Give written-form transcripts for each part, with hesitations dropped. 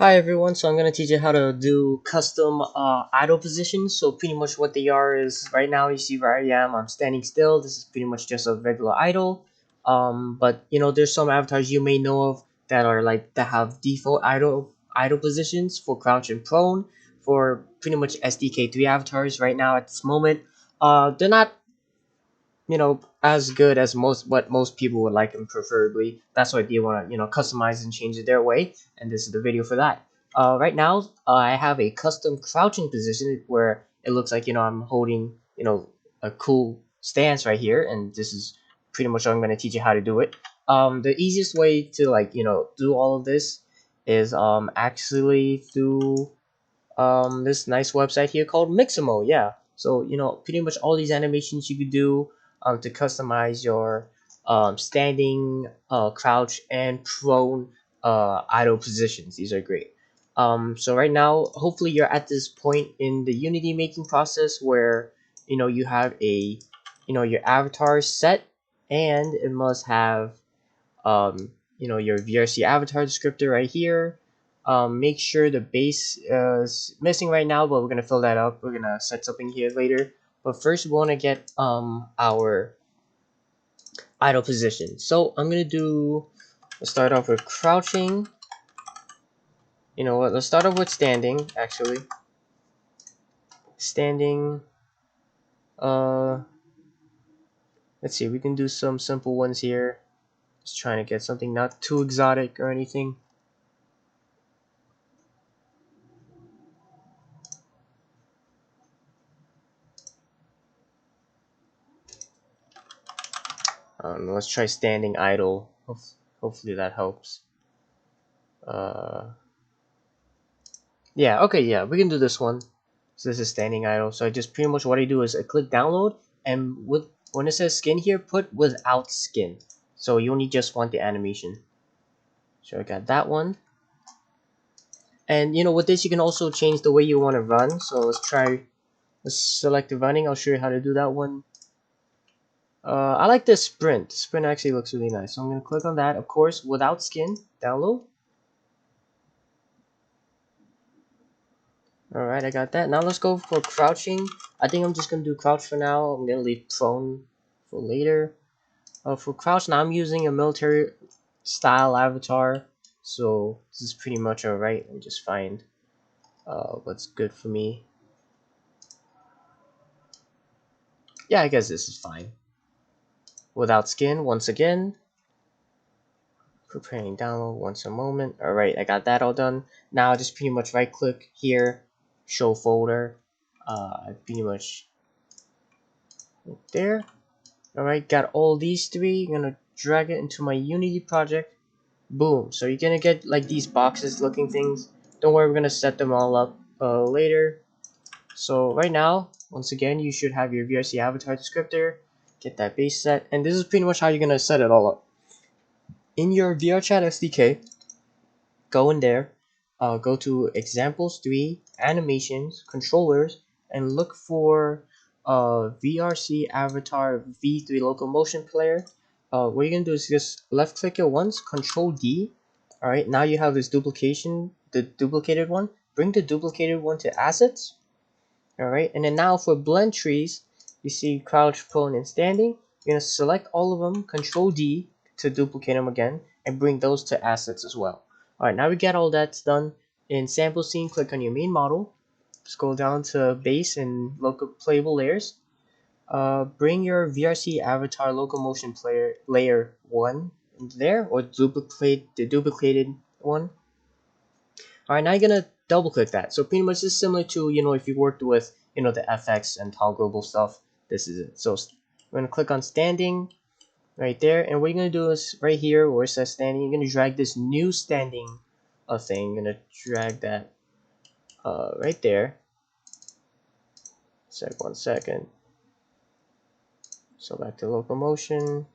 Hi everyone, so I'm going to teach you how to do custom idle positions. So pretty much what they are is right now you see where I am, I'm standing still. This is pretty much just a regular idle. But there's some avatars you may know of that are like that have default idle positions for crouch and prone for pretty much SDK3 avatars right now at this moment. They're not as good as most people would like them preferably. That's why they want to customize and change it their way, and this is the video for that. Right now I have a custom crouching position where it looks like I'm holding a cool stance right here, and this is pretty much I'm going to teach you how to do it. The easiest way to do all of this is actually through this nice website here called Mixamo. Yeah, so pretty much all these animations you could do to customize your standing, crouch, and prone idle positions. These are great. So right now, hopefully you're at this point in the Unity making process where you have a your avatar set, and it must have your VRC avatar descriptor right here. Make sure the base is missing right now, but we're gonna fill that up. We're gonna set something here later. But first, we want to get our idle position. So I'm gonna do. Let's start off with crouching. You know what? Let's start off with standing. Actually, standing. Uh, let's see. We can do some simple ones here. Just trying to get something not too exotic or anything. Let's try standing idle. Hopefully that helps. Uh, yeah, okay, yeah, we can do this one. So this is standing idle. So I just pretty much what I do is I click download, and when it says skin here, put without skin. So you only just want the animation. So I got that one. And with this you can also change the way you want to run. So let's select the running. I'll show you how to do that one. I like this sprint. Sprint actually looks really nice. So I'm gonna click on that, of course, without skin, download. Alright, I got that. Now let's go for crouching. I think I'm just going to do crouch for now. I'm going to leave prone for later. For crouch, now I'm using a military style avatar. So this is pretty much alright. Let me just find what's good for me. Yeah, I guess this is fine. Without skin, once again. Preparing download, once a moment. Alright, I got that all done. Now I just pretty much right click here, show folder. Pretty much right there. Alright, got all these three. I'm gonna drag it into my Unity project. Boom. So you're gonna get like these boxes looking things. Don't worry, we're gonna set them all up later. So right now, once again, you should have your VRC avatar descriptor. Get that base set. And this is pretty much how you're gonna set it all up. In your Vrchat SDK, go in there, go to examples 3, animations, controllers, and look for VRC avatar V3 locomotion player. What you're gonna do is just left click it once, control D. Alright, now you have this duplication, the duplicated one. Bring the duplicated one to assets. Alright, and then now for blend trees, you see crouch, prone, and standing. You're gonna select all of them, control D to duplicate them again, and bring those to assets as well. Alright, now we get all that's done. In sample scene, click on your main model, scroll down to base and local playable layers. Bring your VRC avatar locomotion player layer 1 into there, or duplicate the duplicated one. Alright, now you're gonna double click that. So pretty much it's similar to, if you worked with, the FX and toggleable stuff, this is it. So we're gonna click on standing right there, and what you're gonna do is right here where it says standing, you're gonna drag this new standing thing. You're gonna drag that right there. One second. Select the locomotion.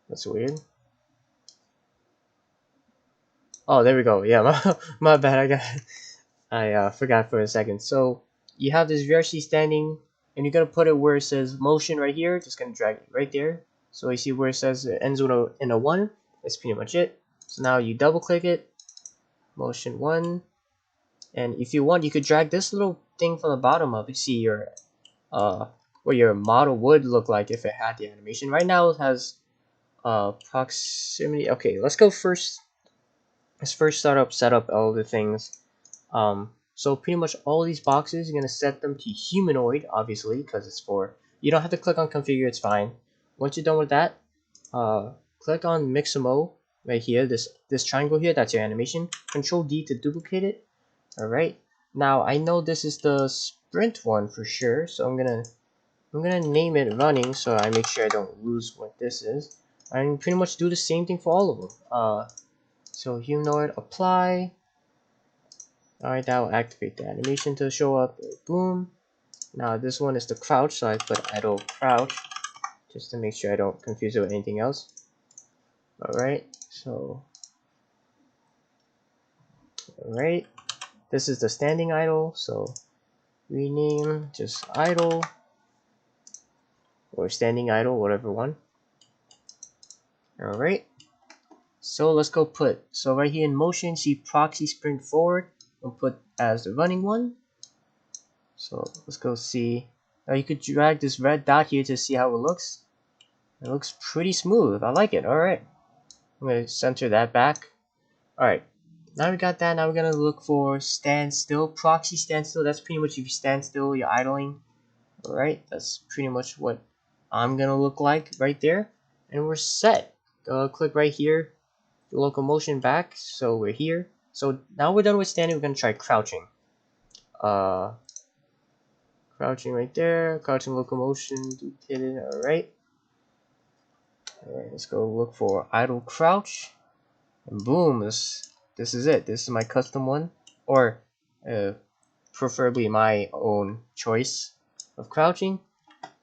That's weird. Oh, there we go. Yeah, my bad. I forgot for a second. So you have this VRC standing. and you're gonna put it where it says motion right here. Just gonna drag it right there. So you see where it says it ends with in a 1. That's pretty much it. So now you double click it, motion 1, and if you want, you could drag this little thing from the bottom up. You see your what your model would look like if it had the animation. Right now it has proximity. Okay, let's go first. Let's first set up all the things. So pretty much all these boxes, you're gonna set them to humanoid, obviously, because it's for. You don't have to click on configure. It's fine. Once you're done with that, click on Mixamo right here. This triangle here. That's your animation. Control D to duplicate it. All right. Now I know this is the sprint one for sure, so I'm gonna name it running so I make sure I don't lose what this is. And pretty much do the same thing for all of them. So humanoid apply. Alright, that will activate the animation to show up. Boom. Now this one is the crouch, so I put idle crouch just to make sure I don't confuse it with anything else. Alright, so alright. This is the standing idle, so rename just idle or standing idle, whatever one. Alright. So let's go put. So right here in motion, see proxy sprint forward. We'll put as the running one. So let's go see. Now you could drag this red dot here to see how it looks. It looks pretty smooth. I like it. Alright. I'm going to center that back. Alright. Now we got that. Now we're going to look for standstill. Proxy standstill. That's pretty much if you stand still, you're idling. Alright. That's pretty much what I'm going to look like right there. And we're set. Click right here. Locomotion back. So we're here. So now we're done with standing. We're going to try crouching. Crouching right there, crouching locomotion, hit it, alright. Alright, let's go look for idle crouch. And boom, this is it. This is my custom one. Or preferably my own choice of crouching.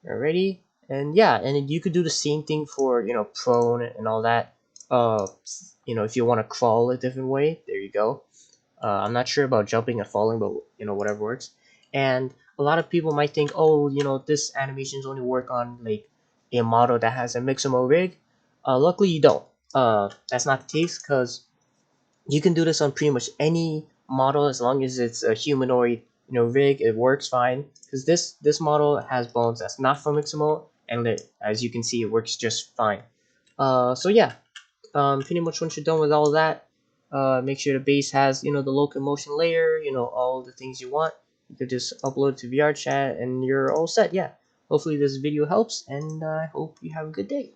Alrighty. And yeah, and you could do the same thing for, you know, prone and all that. You know, if you want to crawl a different way, there you go. I'm not sure about jumping and falling, but you know, whatever works. And a lot of people might think, oh, you know, this animations only work on like a model that has a Mixamo rig. Luckily, you don't. That's not the case because you can do this on pretty much any model as long as it's a humanoid, you know, rig. It works fine because this model has bones that's not from Mixamo, and as you can see, it works just fine. So yeah, pretty much once you're done with all that, make sure the base has, you know, the locomotion layer, you know, all the things you want. You could just upload to Vrchat and you're all set. Yeah, hopefully this video helps, and I hope you have a good day.